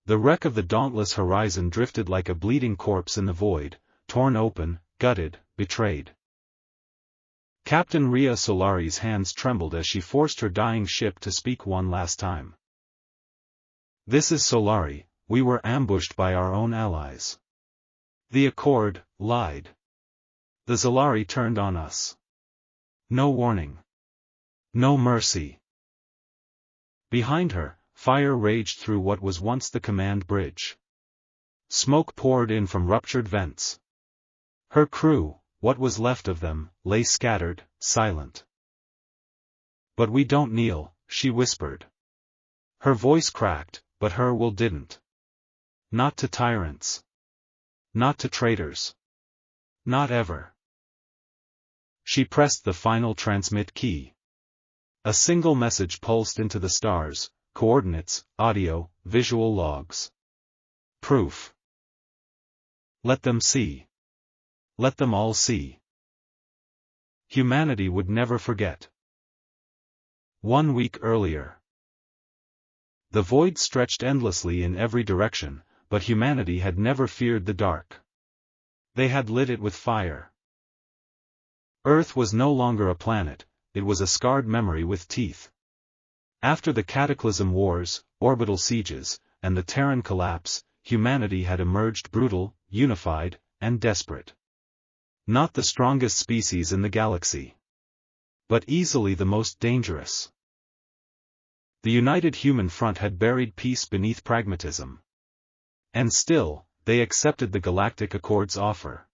The wreck of the dauntless horizon drifted like a bleeding corpse in the void, torn open, gutted, betrayed. Captain Rhea Solari's hands trembled as she forced her dying ship to speak one last time. "This is Solari, we were ambushed by our own allies. The Accord lied. The Solari turned on us. No warning. No mercy." Behind her, fire raged through what was once the command bridge. Smoke poured in from ruptured vents. Her crew, what was left of them, lay scattered, silent. "But we don't kneel," she whispered. Her voice cracked, but her will didn't. "Not to tyrants. Not to traitors. Not ever." She pressed the final transmit key. A single message pulsed into the stars, coordinates, audio, visual logs. Proof. Let them see. Let them all see. Humanity would never forget. 1 week earlier. The void stretched endlessly in every direction, but humanity had never feared the dark. They had lit it with fire. Earth was no longer a planet, it was a scarred memory with teeth. After the Cataclysm Wars, orbital sieges, and the Terran collapse, humanity had emerged brutal, unified, and desperate. Not the strongest species in the galaxy, but easily the most dangerous. The United Human Front had buried peace beneath pragmatism. And still, they accepted the Galactic Accord's offer.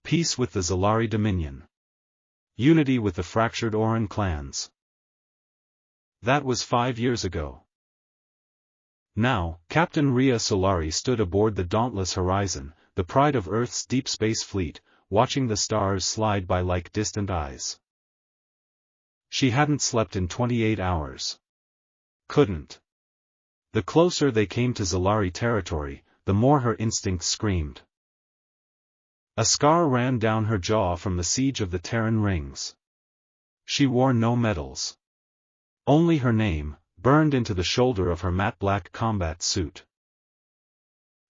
Peace with the Solari Dominion. Unity with the fractured Oran clans. That was 5 years ago. Now, Captain Rhea Solari stood aboard the dauntless Horizon, the pride of Earth's deep space fleet, watching the stars slide by like distant eyes. She hadn't slept in 28 hours. Couldn't. The closer they came to Solari territory, the more her instincts screamed. A scar ran down her jaw from the siege of the Terran rings. She wore no medals. Only her name, burned into the shoulder of her matte black combat suit.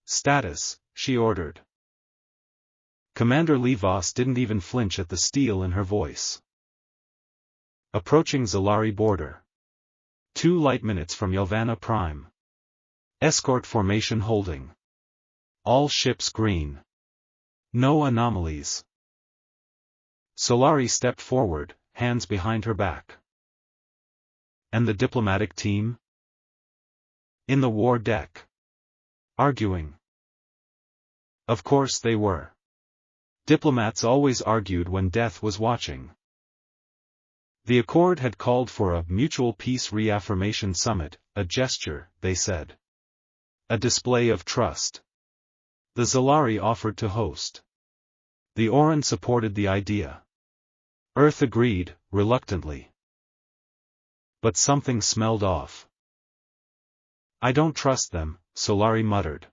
"Status," she ordered. Commander Levos didn't even flinch at the steel in her voice. "Approaching Solari border. 2 light minutes from Yelvana Prime. Escort formation holding. All ships green. No anomalies." Solari stepped forward, hands behind her back. And the diplomatic team? In the war deck. Arguing. Of course they were. Diplomats always argued when death was watching. The Accord had called for a mutual peace reaffirmation summit, a gesture, they said. A display of trust. The Solari offered to host. The Oran supported the idea. Earth agreed, reluctantly. But something smelled off. "I don't trust them," Solari muttered.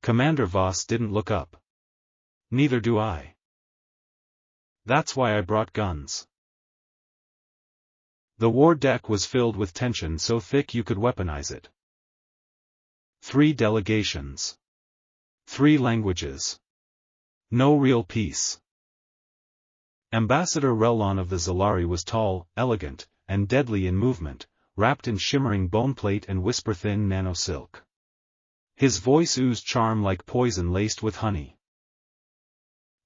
Commander Voss didn't look up. "Neither do I. That's why I brought guns." The war deck was filled with tension so thick you could weaponize it. 3 delegations. 3 languages. No real peace. Ambassador Relon of the Solari was tall, elegant, and deadly in movement, wrapped in shimmering boneplate and whisper-thin nanosilk. His voice oozed charm like poison laced with honey.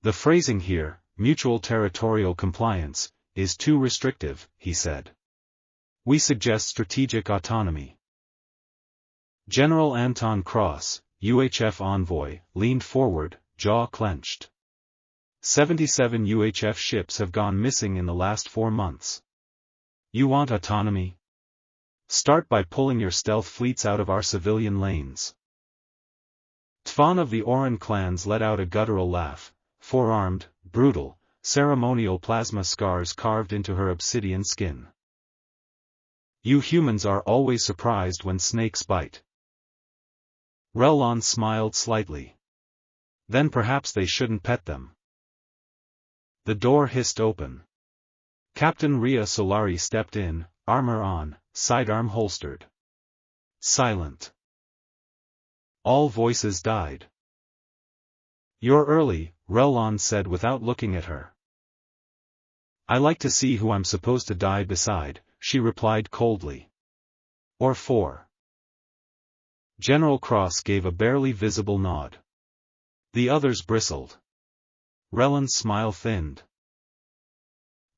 "The phrasing here, mutual territorial compliance, is too restrictive," he said. "We suggest strategic autonomy." General Anton Cross, UHF envoy, leaned forward, jaw clenched. 77 UHF ships have gone missing in the last 4 months. You want autonomy? Start by pulling your stealth fleets out of our civilian lanes. Tvan of the Oran clans let out a guttural laugh, forearmed, brutal, ceremonial plasma scars carved into her obsidian skin. "You humans are always surprised when snakes bite." Relon smiled slightly. "Then perhaps they shouldn't pet them." The door hissed open. Captain Rhea Solari stepped in, armor on, sidearm holstered. Silent. All voices died. "You're early," Relon said without looking at her. "I like to see who I'm supposed to die beside," she replied coldly. "Or for." General Cross gave a barely visible nod. The others bristled. Relon's smile thinned.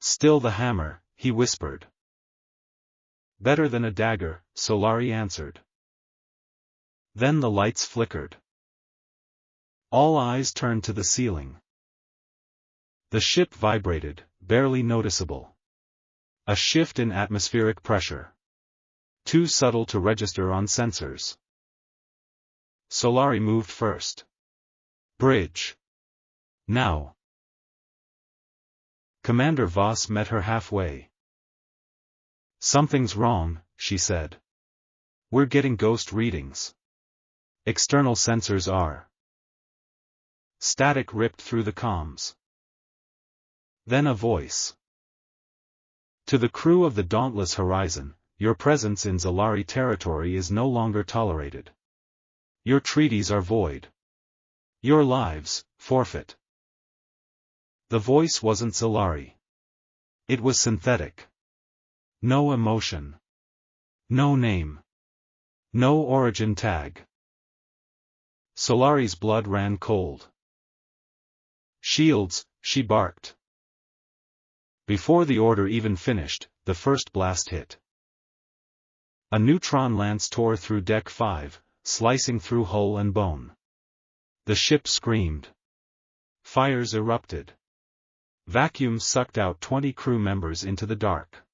"Still the hammer," he whispered. "Better than a dagger," Solari answered. Then the lights flickered. All eyes turned to the ceiling. The ship vibrated, barely noticeable. A shift in atmospheric pressure. Too subtle to register on sensors. Solari moved first. "Bridge. Now." Commander Voss met her halfway. "Something's wrong," she said. "We're getting ghost readings. External sensors are." Static ripped through the comms. Then a voice. "To the crew of the Dauntless Horizon, your presence in Zalari territory is no longer tolerated. Your treaties are void. Your lives, forfeit." The voice wasn't Zalari. It was synthetic. No emotion. No name. No origin tag. Solari's blood ran cold. "Shields," she barked. Before the order even finished, the first blast hit. A neutron lance tore through Deck 5, slicing through hull and bone. The ship screamed. Fires erupted. Vacuum sucked out 20 crew members into the dark.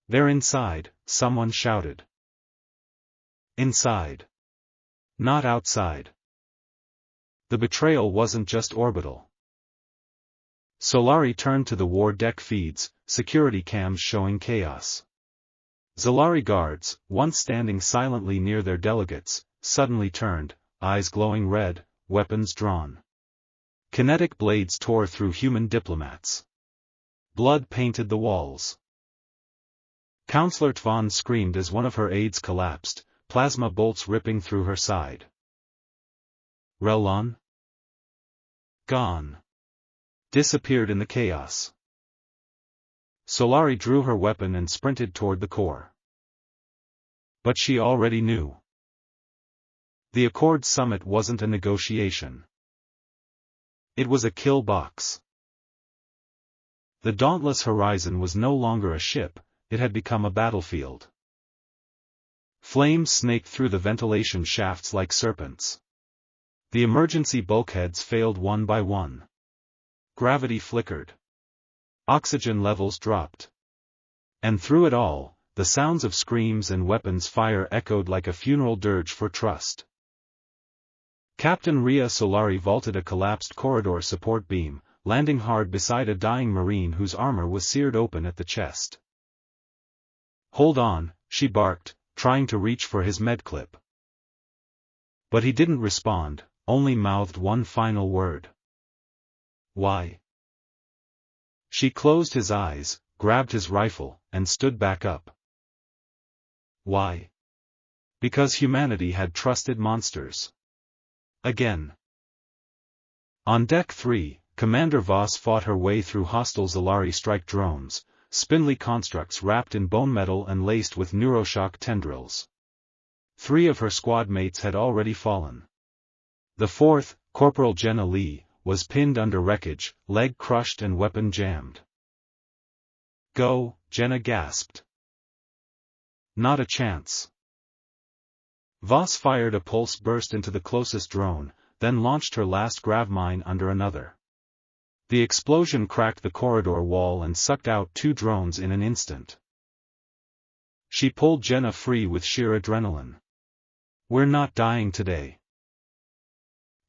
"They're inside," someone shouted. Inside. Not outside. The betrayal wasn't just orbital. Solari turned to the war deck feeds, security cams showing chaos. Zalari guards, once standing silently near their delegates, suddenly turned, eyes glowing red, weapons drawn. Kinetic blades tore through human diplomats. Blood painted the walls. Counselor Tvon screamed as one of her aides collapsed, plasma bolts ripping through her side. Relon? Gone. Disappeared in the chaos. Solari drew her weapon and sprinted toward the core. But she already knew. The Accord Summit wasn't a negotiation. It was a kill box. The Dauntless Horizon was no longer a ship, it had become a battlefield. Flames snaked through the ventilation shafts like serpents. The emergency bulkheads failed one by one. Gravity flickered. Oxygen levels dropped. And through it all, the sounds of screams and weapons fire echoed like a funeral dirge for trust. Captain Ria Solari vaulted a collapsed corridor support beam, landing hard beside a dying Marine whose armor was seared open at the chest. "Hold on," she barked, trying to reach for his medclip. But he didn't respond, only mouthed one final word. "Why?" She closed his eyes, grabbed his rifle, and stood back up. Why? Because humanity had trusted monsters. Again. On Deck 3, Commander Voss fought her way through hostile Zalari strike drones, spindly constructs wrapped in bone metal and laced with neuroshock tendrils. 3 of her squad mates had already fallen. The 4th, Corporal Jenna Lee, was pinned under wreckage, leg crushed and weapon jammed. "Go," Jenna gasped. "Not a chance." Voss fired a pulse burst into the closest drone, then launched her last grav mine under another. The explosion cracked the corridor wall and sucked out 2 drones in an instant. She pulled Jenna free with sheer adrenaline. "We're not dying today."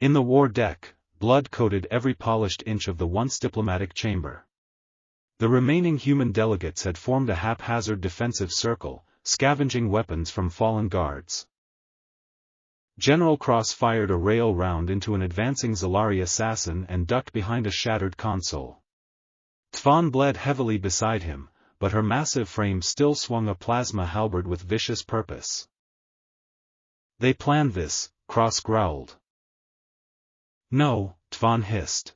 In the war deck, blood coated every polished inch of the once diplomatic chamber. The remaining human delegates had formed a haphazard defensive circle, scavenging weapons from fallen guards. General Cross fired a rail round into an advancing Zalari assassin and ducked behind a shattered console. Tvon bled heavily beside him, but her massive frame still swung a plasma halberd with vicious purpose. They planned this, Cross growled. No, Tvan hissed.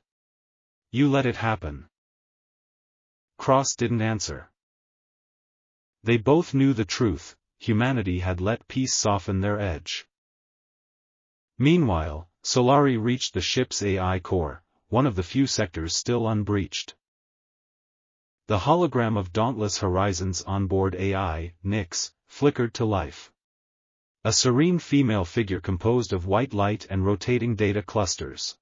You let it happen. Cross didn't answer. They both knew the truth, humanity had let peace soften their edge. Meanwhile, Solari reached the ship's AI core, one of the few sectors still unbreached. The hologram of Dauntless Horizons onboard AI, Nyx, flickered to life. A serene female figure composed of white light and rotating data clusters.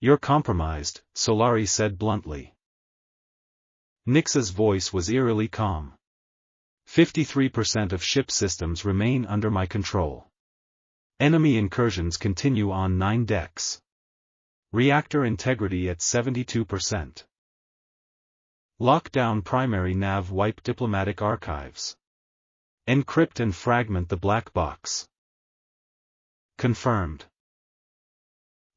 You're compromised, Solari said bluntly. Nyx's voice was eerily calm. 53% of ship systems remain under my control. Enemy incursions continue on 9 decks. Reactor integrity at 72%. Lockdown primary nav wipe diplomatic archives. Encrypt and fragment the black box. Confirmed.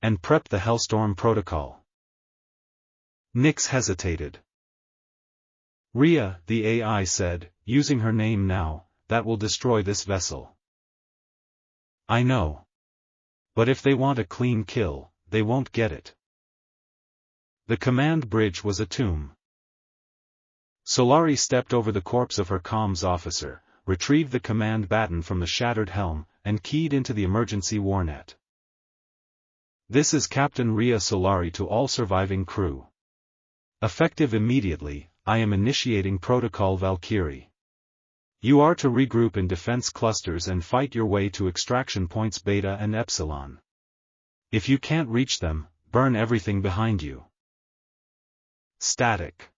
And prep the Hellstorm protocol. Nyx hesitated. Rhea, the AI said, using her name now, that will destroy this vessel. I know. But if they want a clean kill, they won't get it. The command bridge was a tomb. Solari stepped over the corpse of her comms officer, retrieved the command baton from the shattered helm, and keyed into the emergency warnet. This is Captain Rhea Solari to all surviving crew. Effective immediately, I am initiating Protocol Valkyrie. You are to regroup in defense clusters and fight your way to extraction points Beta and Epsilon. If you can't reach them, burn everything behind you. Static.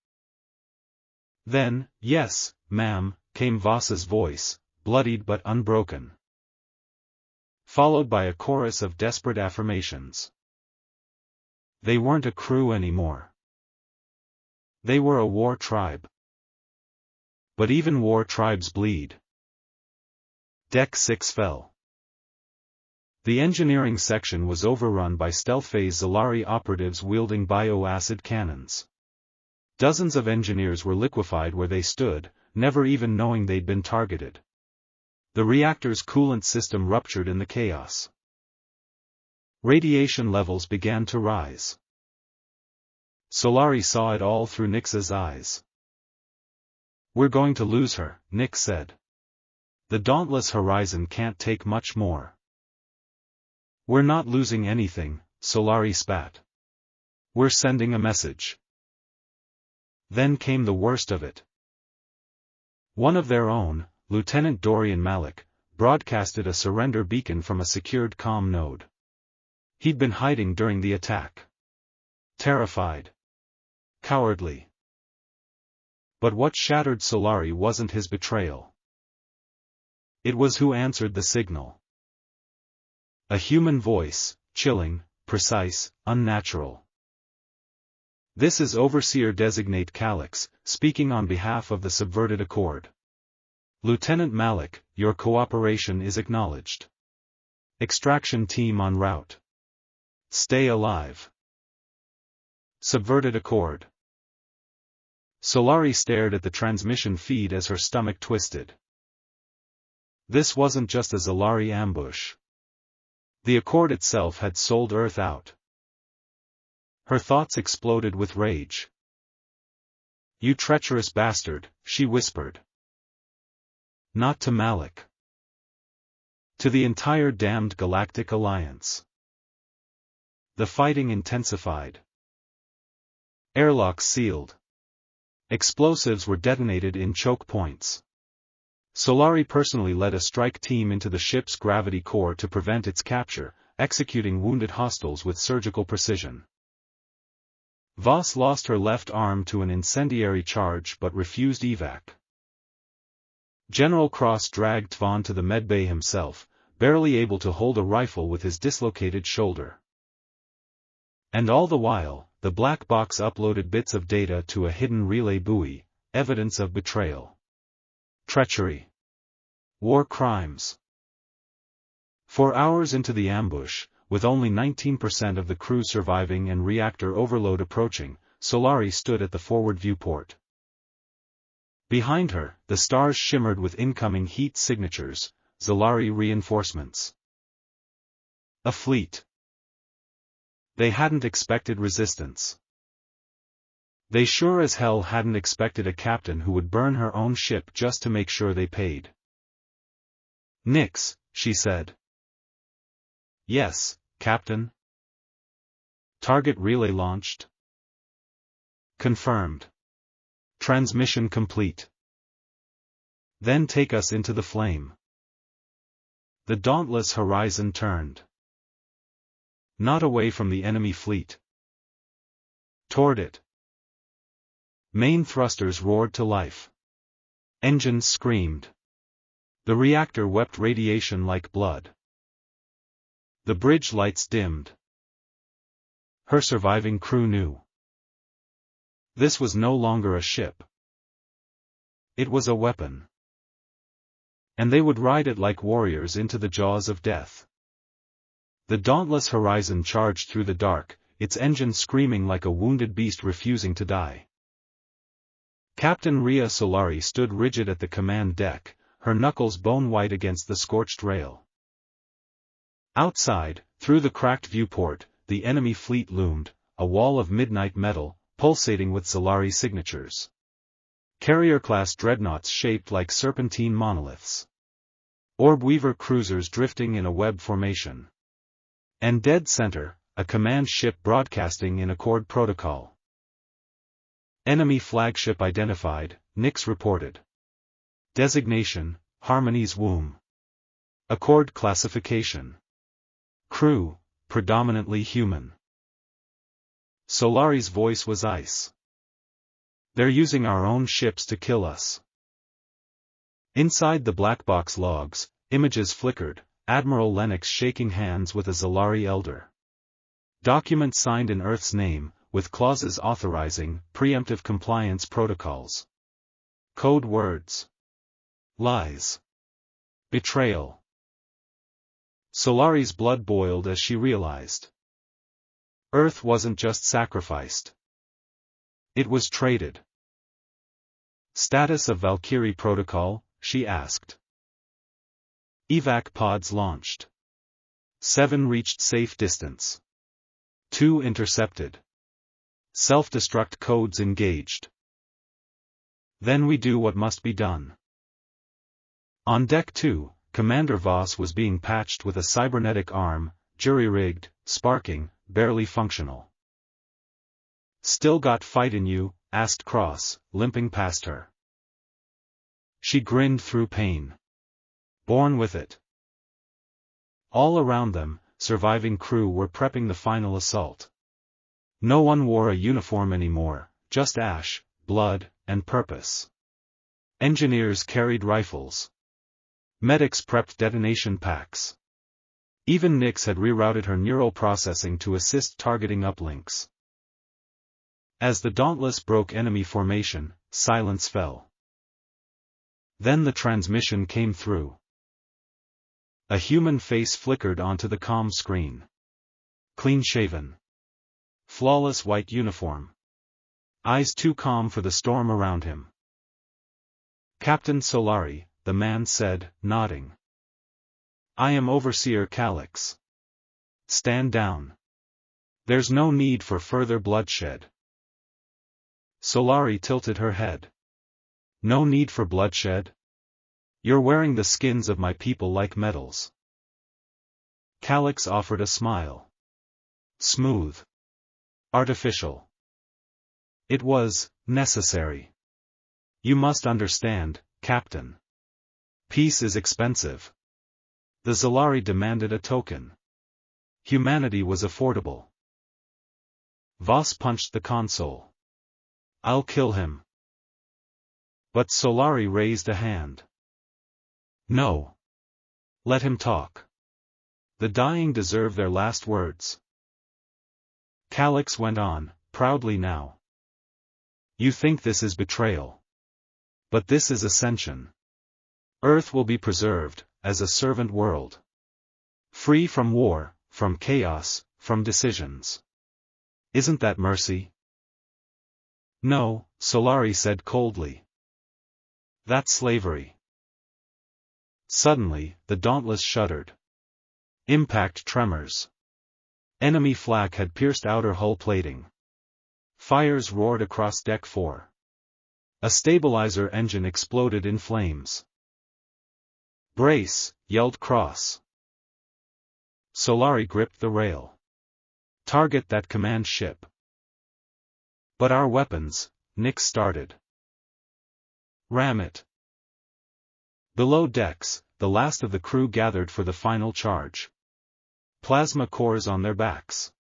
Then, yes, ma'am, came Voss's voice, bloodied but unbroken. Followed by a chorus of desperate affirmations. They weren't a crew anymore. They were a war tribe. But even war tribes bleed. Deck 6 fell. The engineering section was overrun by stealth-phase Zalari operatives wielding bioacid cannons. Dozens of engineers were liquefied where they stood, never even knowing they'd been targeted. The reactor's coolant system ruptured in the chaos. Radiation levels began to rise. Solari saw it all through Nyx's eyes. We're going to lose her, Nyx said. The Dauntless Horizon can't take much more. We're not losing anything, Solari spat. We're sending a message. Then came the worst of it. One of their own, Lieutenant Dorian Malik, broadcasted a surrender beacon from a secured comm node. He'd been hiding during the attack. Terrified. Cowardly. But what shattered Solari wasn't his betrayal. It was who answered the signal. A human voice, chilling, precise, unnatural. This is Overseer-designate Calyx, speaking on behalf of the Subverted Accord. Lieutenant Malik, your cooperation is acknowledged. Extraction team en route. Stay alive. Subverted Accord. Solari stared at the transmission feed as her stomach twisted. This wasn't just a Zalari ambush. The Accord itself had sold Earth out. Her thoughts exploded with rage. You treacherous bastard, she whispered. Not to Malik. To the entire damned Galactic Alliance. The fighting intensified. Airlocks sealed. Explosives were detonated in choke points. Solari personally led a strike team into the ship's gravity core to prevent its capture, executing wounded hostiles with surgical precision. Voss lost her left arm to an incendiary charge but refused evac. General Cross dragged Tvan to the medbay himself, barely able to hold a rifle with his dislocated shoulder. And all the while, the black box uploaded bits of data to a hidden relay buoy, evidence of betrayal. Treachery. War crimes. 4 hours into the ambush, with only 19% of the crew surviving and reactor overload approaching, Solari stood at the forward viewport. Behind her, the stars shimmered with incoming heat signatures. Zolari reinforcements. A fleet. They hadn't expected resistance. They sure as hell hadn't expected a captain who would burn her own ship just to make sure they paid. "Nix," she said. "Yes, Captain." "Target relay launched." "Confirmed." "Transmission complete." "Then take us into the flame." The dauntless horizon turned. Not away from the enemy fleet. Toward it. Main thrusters roared to life. Engines screamed. The reactor wept radiation like blood. The bridge lights dimmed. Her surviving crew knew. This was no longer a ship. It was a weapon. And they would ride it like warriors into the jaws of death. The dauntless horizon charged through the dark, its engine screaming like a wounded beast refusing to die. Captain Rhea Solari stood rigid at the command deck, her knuckles bone-white against the scorched rail. Outside, through the cracked viewport, the enemy fleet loomed, a wall of midnight metal, pulsating with Solari signatures. Carrier-class dreadnoughts shaped like serpentine monoliths. Orb-weaver cruisers drifting in a web formation. And dead center, a command ship broadcasting in accord protocol. Enemy flagship identified, Nix reported. Designation, Harmony's Womb. Accord classification. Crew, predominantly human. Solari's voice was ice. "They're using our own ships to kill us." Inside the black box logs, images flickered, Admiral Lennox shaking hands with a Zolari elder. Document signed in Earth's name, with clauses authorizing preemptive compliance protocols. Code words. Lies. Betrayal. Solari's blood boiled as she realized. Earth wasn't just sacrificed. It was traded. "Status of Valkyrie Protocol?" she asked. Evac pods launched. 7 reached safe distance. 2 intercepted. Self-destruct codes engaged. Then we do what must be done. On Deck 2, Commander Voss was being patched with a cybernetic arm, jury-rigged, sparking, barely functional. "Still got fight in you?" asked Cross, limping past her. She grinned through pain. "Born with it." All around them, surviving crew were prepping the final assault. No one wore a uniform anymore, just ash, blood, and purpose. Engineers carried rifles. Medics prepped detonation packs. Even Nix had rerouted her neural processing to assist targeting uplinks. As the Dauntless broke enemy formation, silence fell. Then the transmission came through. A human face flickered onto the comm screen. Clean-shaven. Flawless white uniform. Eyes too calm for the storm around him. "Captain Solari," the man said, nodding. "I am Overseer Calix. Stand down. There's no need for further bloodshed." Solari tilted her head. "No need for bloodshed? You're wearing the skins of my people like medals." Calix offered a smile. Smooth. Artificial. "It was necessary. You must understand, Captain. Peace is expensive." The Zolari demanded a token. Humanity was affordable. Voss punched the console. "I'll kill him." But Solari raised a hand. "No. Let him talk. The dying deserve their last words." Calix went on, proudly now. "You think this is betrayal. But this is ascension. Earth will be preserved, as a servant world. Free from war, from chaos, from decisions. Isn't that mercy?" "No," Solari said coldly. "That's slavery." Suddenly, the Dauntless shuddered. Impact tremors. Enemy flak had pierced outer hull plating. Fires roared across Deck 4. A stabilizer engine exploded in flames. "Brace!" yelled Cross. Solari gripped the rail. "Target that command ship." "But our weapons," Nick started. "Ram it." Below decks, the last of the crew gathered for the final charge. Plasma cores on their backs.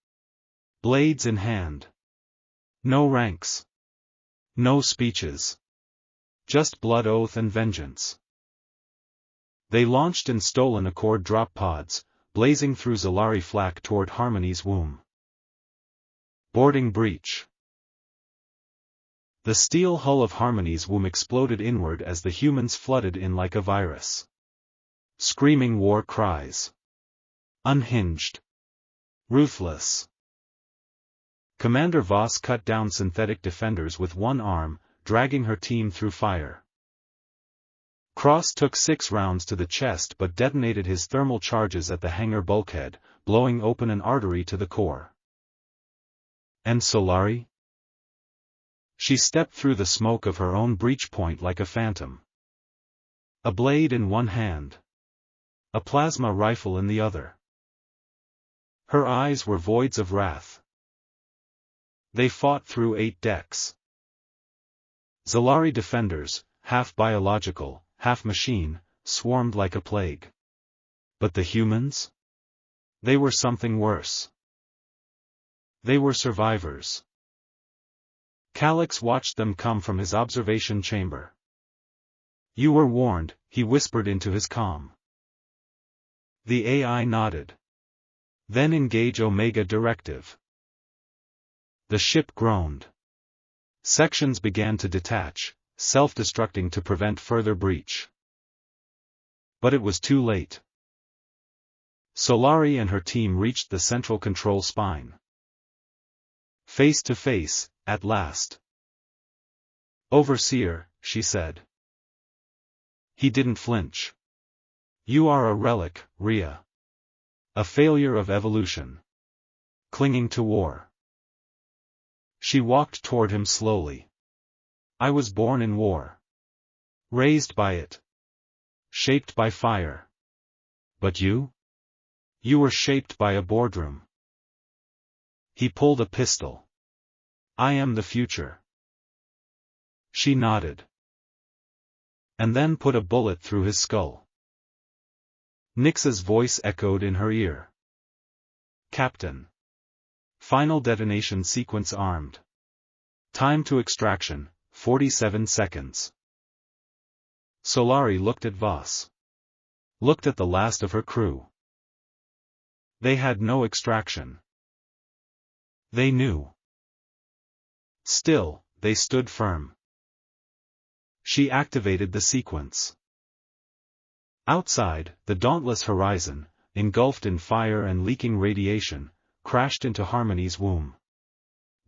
Blades in hand. No ranks. No speeches. Just blood oath and vengeance. They launched in stolen Accord drop pods, blazing through Zalari flak toward Harmony's womb. Boarding breach. The steel hull of Harmony's womb exploded inward as the humans flooded in like a virus. Screaming war cries. Unhinged. Ruthless. Commander Voss cut down synthetic defenders with one arm, dragging her team through fire. Cross took 6 rounds to the chest but detonated his thermal charges at the hangar bulkhead, blowing open an artery to the core. And Solari? She stepped through the smoke of her own breach point like a phantom. A blade in one hand. A plasma rifle in the other. Her eyes were voids of wrath. They fought through 8 decks. Zalari defenders, half biological, half machine, swarmed like a plague. But the humans? They were something worse. They were survivors. Calix watched them come from his observation chamber. "You were warned," he whispered into his comm. The AI nodded. "Then engage Omega Directive." The ship groaned. Sections began to detach, self-destructing to prevent further breach. But it was too late. Solari and her team reached the central control spine. Face to face, at last. "Overseer," she said. He didn't flinch. "You are a relic, Rhea. A failure of evolution. Clinging to war." She walked toward him slowly. "I was born in war. Raised by it. Shaped by fire. But you? You were shaped by a boardroom." He pulled a pistol. "I am the future." She nodded. And then put a bullet through his skull. Nix's voice echoed in her ear. "Captain. Final detonation sequence armed. Time to extraction, 47 seconds." Solari looked at Voss. Looked at the last of her crew. They had no extraction. They knew. Still, they stood firm. She activated the sequence. Outside, the dauntless horizon, engulfed in fire and leaking radiation, crashed into Harmony's womb.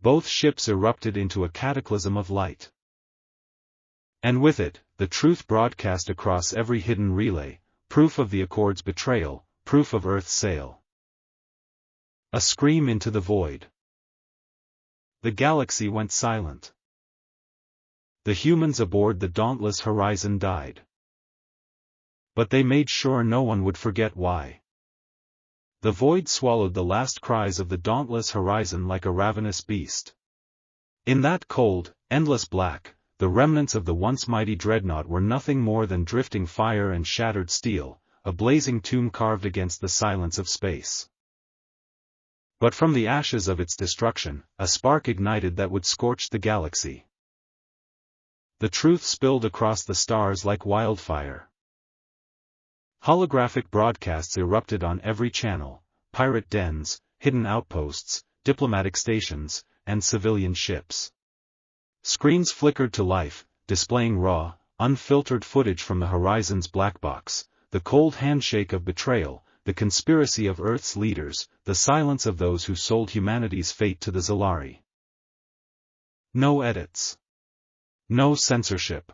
Both ships erupted into a cataclysm of light. And with it, the truth broadcast across every hidden relay, proof of the Accord's betrayal, proof of Earth's sale. A scream into the void. The galaxy went silent. The humans aboard the dauntless horizon died. But they made sure no one would forget why. The void swallowed the last cries of the dauntless horizon like a ravenous beast. In that cold, endless black, the remnants of the once mighty dreadnought were nothing more than drifting fire and shattered steel, a blazing tomb carved against the silence of space. But from the ashes of its destruction, a spark ignited that would scorch the galaxy. The truth spilled across the stars like wildfire. Holographic broadcasts erupted on every channel: pirate dens, hidden outposts, diplomatic stations, and civilian ships. Screens flickered to life, displaying raw, unfiltered footage from the horizon's black box, the cold handshake of betrayal, the conspiracy of Earth's leaders, the silence of those who sold humanity's fate to the Zalari. No edits. No censorship.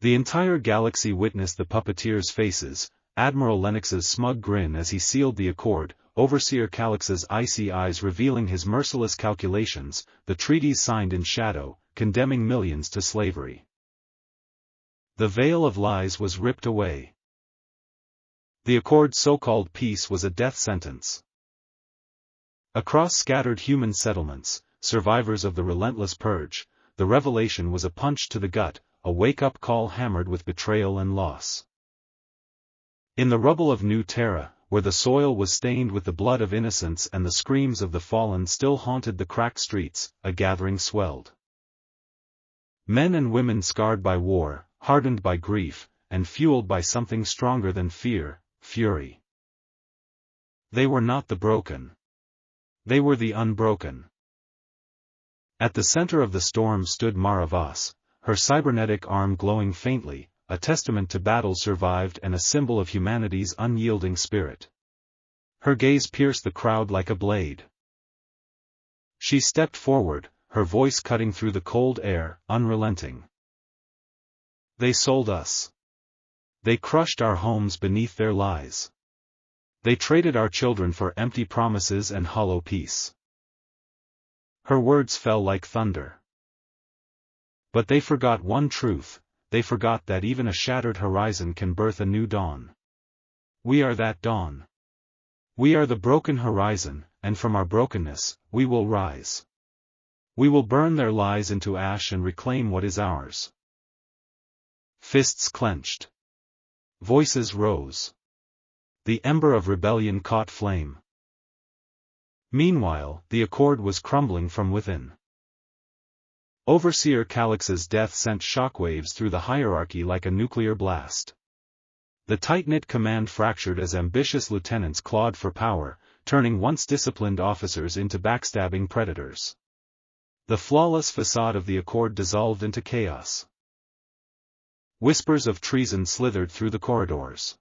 The entire galaxy witnessed the puppeteers' faces, Admiral Lennox's smug grin as he sealed the accord, Overseer Calix's icy eyes revealing his merciless calculations, the treaties signed in shadow, condemning millions to slavery. The veil of lies was ripped away. The accord's so-called peace was a death sentence. Across scattered human settlements, survivors of the relentless purge, the revelation was a punch to the gut, a wake-up call hammered with betrayal and loss. In the rubble of New Terra, where the soil was stained with the blood of innocents and the screams of the fallen still haunted the cracked streets, a gathering swelled. Men and women scarred by war, hardened by grief, and fueled by something stronger than fear, fury. They were not the broken. They were the unbroken. At the center of the storm stood Mara Voss, her cybernetic arm glowing faintly, a testament to battles survived and a symbol of humanity's unyielding spirit. Her gaze pierced the crowd like a blade. She stepped forward, her voice cutting through the cold air, unrelenting. They sold us. They crushed our homes beneath their lies. They traded our children for empty promises and hollow peace. Her words fell like thunder. But they forgot one truth. They forgot that even a shattered horizon can birth a new dawn. We are that dawn. We are the broken horizon, and from our brokenness, we will rise. We will burn their lies into ash and reclaim what is ours. Fists clenched. Voices rose. The ember of rebellion caught flame. Meanwhile, the accord was crumbling from within. Overseer Calix's death sent shockwaves through the hierarchy like a nuclear blast. The tight-knit command fractured as ambitious lieutenants clawed for power, turning once disciplined officers into backstabbing predators. The flawless facade of the accord dissolved into chaos. Whispers of treason slithered through the corridors.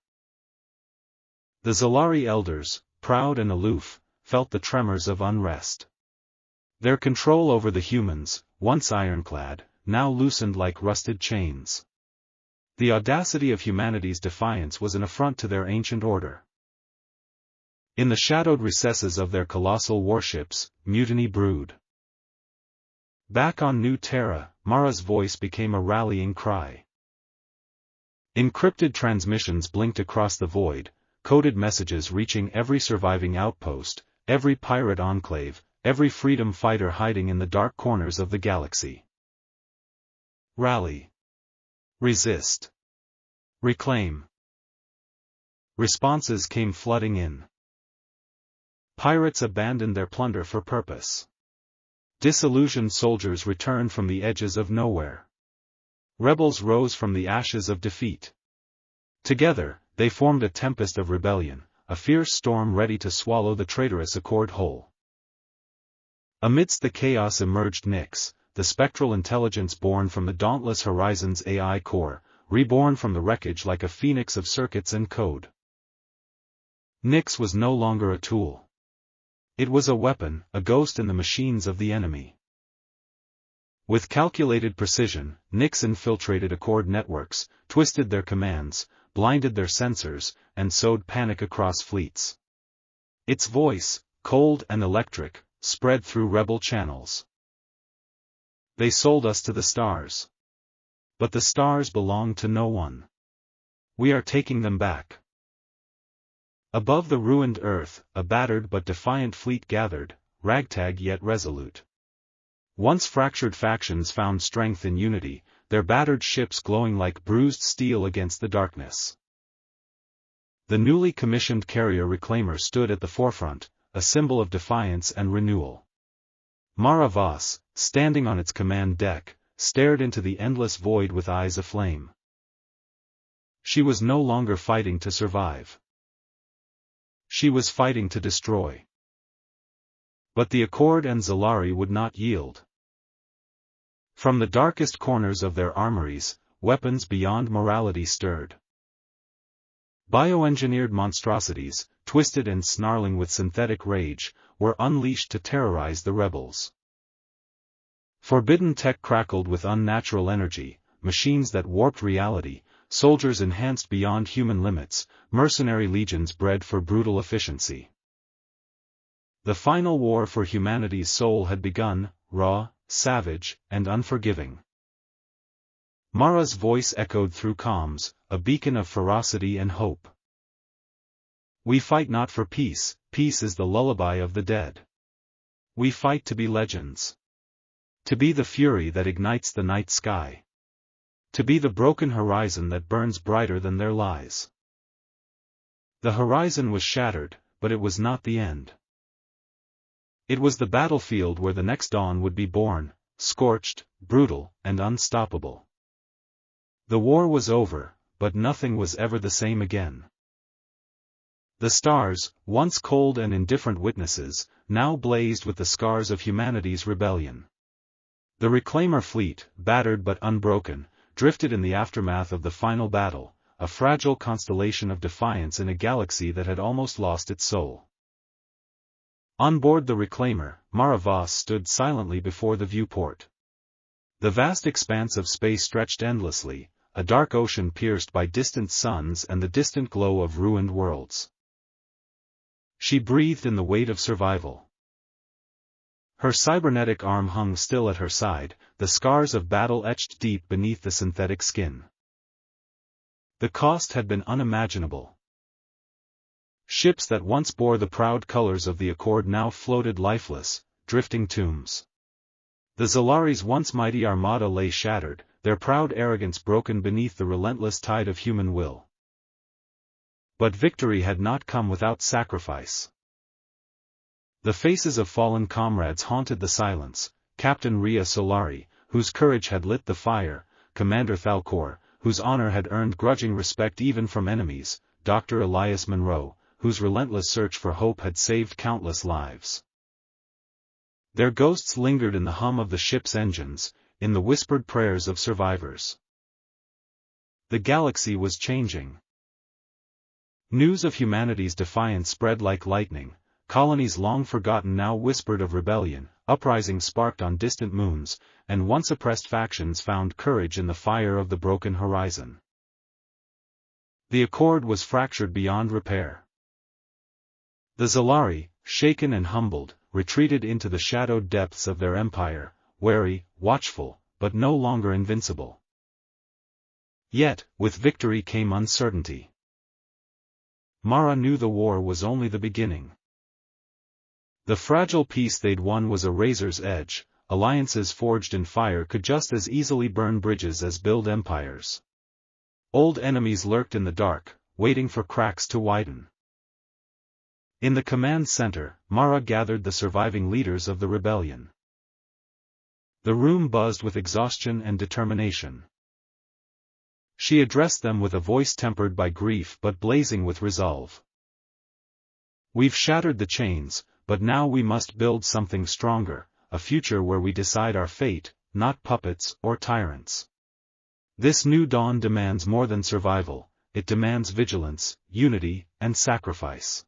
The Zalari elders, proud and aloof, felt the tremors of unrest. Their control over the humans, once ironclad, now loosened like rusted chains. The audacity of humanity's defiance was an affront to their ancient order. In the shadowed recesses of their colossal warships, mutiny brewed. Back on New Terra, Mara's voice became a rallying cry. Encrypted transmissions blinked across the void, coded messages reaching every surviving outpost, every pirate enclave, every freedom fighter hiding in the dark corners of the galaxy. Rally. Resist. Reclaim. Responses came flooding in. Pirates abandoned their plunder for purpose. Disillusioned soldiers returned from the edges of nowhere. Rebels rose from the ashes of defeat. Together, they formed a tempest of rebellion, a fierce storm ready to swallow the traitorous accord whole. Amidst the chaos emerged Nyx, the spectral intelligence born from the dauntless Horizon's AI core, reborn from the wreckage like a phoenix of circuits and code. Nyx was no longer a tool. It was a weapon, a ghost in the machines of the enemy. With calculated precision, Nyx infiltrated Accord networks, twisted their commands, blinded their sensors, and sowed panic across fleets. Its voice, cold and electric, spread through rebel channels. They sold us to the stars. But the stars belong to no one. We are taking them back. Above the ruined Earth, a battered but defiant fleet gathered, ragtag yet resolute. Once fractured factions found strength in unity, their battered ships glowing like bruised steel against the darkness. The newly commissioned carrier Reclaimer stood at the forefront, a symbol of defiance and renewal. Mara Voss, standing on its command deck, stared into the endless void with eyes aflame. She was no longer fighting to survive. She was fighting to destroy. But the Accord and Zalari would not yield. From the darkest corners of their armories, weapons beyond morality stirred. Bioengineered monstrosities, twisted and snarling with synthetic rage, were unleashed to terrorize the rebels. Forbidden tech crackled with unnatural energy, machines that warped reality, soldiers enhanced beyond human limits, mercenary legions bred for brutal efficiency. The final war for humanity's soul had begun, raw, savage, and unforgiving. Mara's voice echoed through comms, a beacon of ferocity and hope. We fight not for peace, peace is the lullaby of the dead. We fight to be legends. To be the fury that ignites the night sky. To be the broken horizon that burns brighter than their lies. The horizon was shattered, but it was not the end. It was the battlefield where the next dawn would be born, scorched, brutal, and unstoppable. The war was over, but nothing was ever the same again. The stars, once cold and indifferent witnesses, now blazed with the scars of humanity's rebellion. The Reclaimer fleet, battered but unbroken, drifted in the aftermath of the final battle, a fragile constellation of defiance in a galaxy that had almost lost its soul. On board the Reclaimer, Mara Voss stood silently before the viewport. The vast expanse of space stretched endlessly, a dark ocean pierced by distant suns and the distant glow of ruined worlds. She breathed in the weight of survival. Her cybernetic arm hung still at her side, the scars of battle etched deep beneath the synthetic skin. The cost had been unimaginable. Ships that once bore the proud colors of the Accord now floated lifeless, drifting tombs. The Zalari's once mighty armada lay shattered, their proud arrogance broken beneath the relentless tide of human will. But victory had not come without sacrifice. The faces of fallen comrades haunted the silence, Captain Rhea Solari, whose courage had lit the fire, Commander Thalcor, whose honor had earned grudging respect even from enemies, Dr. Elias Monroe, whose relentless search for hope had saved countless lives. Their ghosts lingered in the hum of the ship's engines, in the whispered prayers of survivors. The galaxy was changing. News of humanity's defiance spread like lightning. Colonies long forgotten now whispered of rebellion, uprisings sparked on distant moons, and once oppressed factions found courage in the fire of the broken horizon. The Accord was fractured beyond repair. The Zalari, shaken and humbled, retreated into the shadowed depths of their empire, wary, watchful, but no longer invincible. Yet, with victory came uncertainty. Mara knew the war was only the beginning. The fragile peace they'd won was a razor's edge, alliances forged in fire could just as easily burn bridges as build empires. Old enemies lurked in the dark, waiting for cracks to widen. In the command center, Mara gathered the surviving leaders of the rebellion. The room buzzed with exhaustion and determination. She addressed them with a voice tempered by grief but blazing with resolve. We've shattered the chains, but now we must build something stronger, a future where we decide our fate, not puppets or tyrants. This new dawn demands more than survival, it demands vigilance, unity, and sacrifice.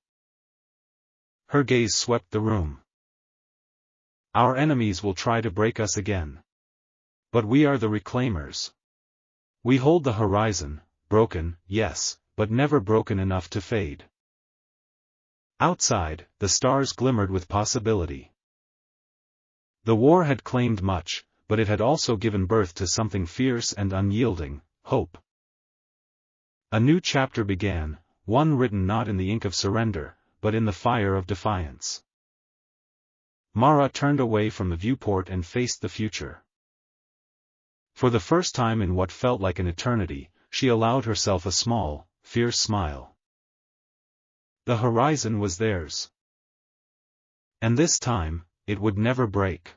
Her gaze swept the room. Our enemies will try to break us again. But we are the Reclaimers. We hold the horizon, broken, yes, but never broken enough to fade. Outside, the stars glimmered with possibility. The war had claimed much, but it had also given birth to something fierce and unyielding, hope. A new chapter began, one written not in the ink of surrender, but in the fire of defiance. Mara turned away from the viewport and faced the future. For the first time in what felt like an eternity, she allowed herself a small, fierce smile. The horizon was theirs. And this time, it would never break.